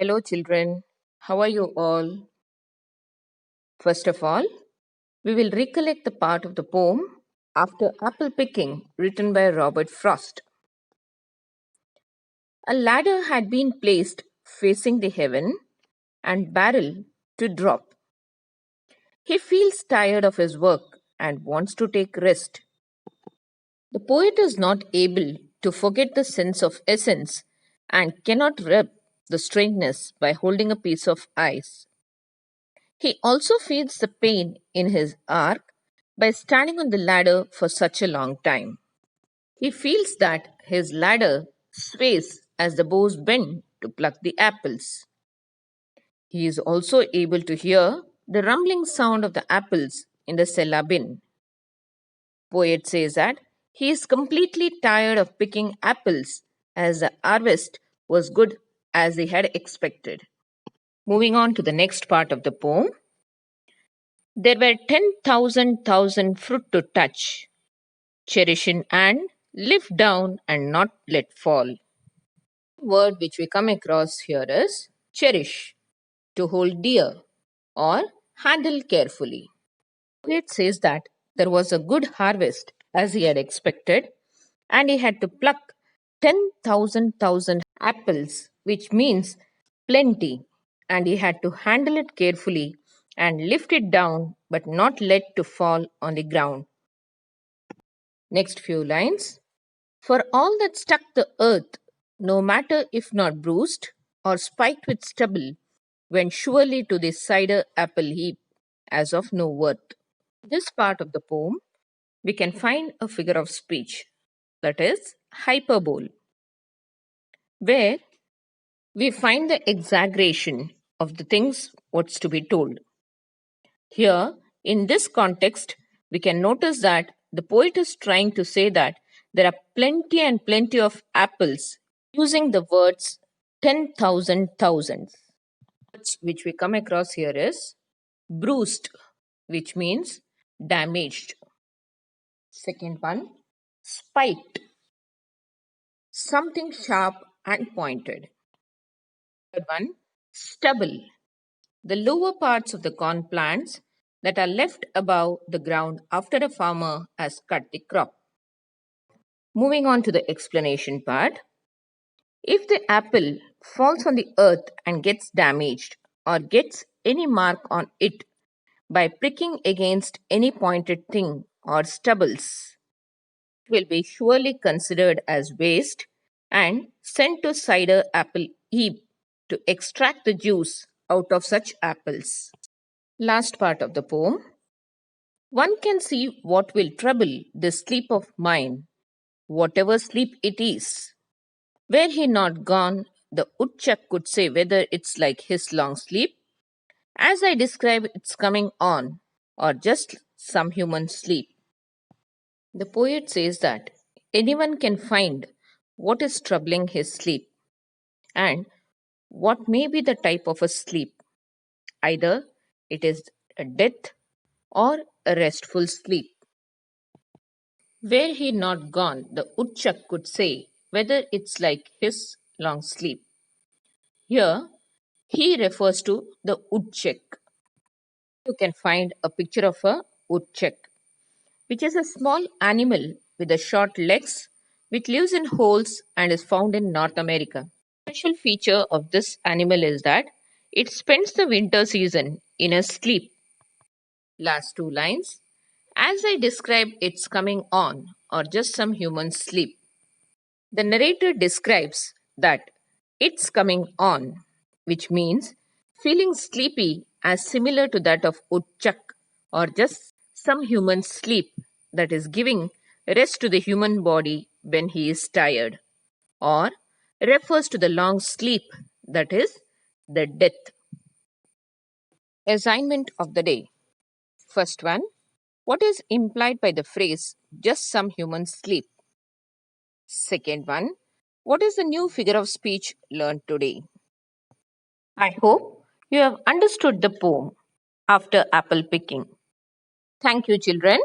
Hello, children. How are you all? First of all, we will recollect the part of the poem After Apple Picking, written by Robert Frost. A ladder had been placed facing the heaven and barrel to drop. He feels tired of his work and wants to take rest. The poet is not able to forget the sense of essence and cannot rub the strangeness by holding a piece of ice. He also feels the pain in his arc by standing on the ladder for such a long time. He feels that his ladder sways as the bows bend to pluck the apples. He is also able to hear the rumbling sound of the apples in the cellar bin. Poet says that he is completely tired of picking apples as the harvest was good as he had expected. Moving on to the next part of the poem. There were 10,000 fruit to touch, cherish in hand, lift down and not let fall. Word which we come across here is cherish, to hold dear or handle carefully. It says that there was a good harvest as he had expected, and he had to pluck 10,000 apples, which means plenty, and he had to handle it carefully and lift it down but not let to fall on the ground. Next few lines. For all that struck the earth, no matter if not bruised or spiked with stubble, went surely to the cider apple heap as of no worth. This part of the poem, we can find a figure of speech, that is, hyperbole, where we find the exaggeration of the things what's to be told. Here, in this context, we can notice that the poet is trying to say that there are plenty and plenty of apples using the words 10,000 thousands. Which we come across here is bruised, which means damaged. Second one, spiked, something sharp and pointed. Third one, stubble, the lower parts of the corn plants that are left above the ground after a farmer has cut the crop. Moving on to the explanation part. If the apple falls on the earth and gets damaged or gets any mark on it by pricking against any pointed thing or stubbles, it will be surely considered as waste and sent to cider apple heap to extract the juice out of such apples. Last part of the poem. One can see what will trouble this sleep of mine, whatever sleep it is. Were he not gone, the woodchuck could say whether it's like his long sleep, as I describe its coming on, or just some human sleep. The poet says that anyone can find what is troubling his sleep and what may be the type of a sleep. Either it is a death or a restful sleep. Were he not gone, the woodchuck could say whether it's like his long sleep. Here, he refers to the woodchuck. You can find a picture of a woodchuck, which is a small animal with a short legs which lives in holes and is found in North America. Special feature of this animal is that it spends the winter season in a sleep. Last two lines. As I describe its coming on, or just some human sleep, the narrator describes that it's coming on, which means feeling sleepy as similar to that of woodchuck, or just some human sleep that is giving rest to the human body when he is tired, or refers to the long sleep that is the death. Assignment of the day. First one, what is implied by the phrase just some human sleep? Second one, what is the new figure of speech learned today? I hope you have understood the poem after apple picking. Thank you, children.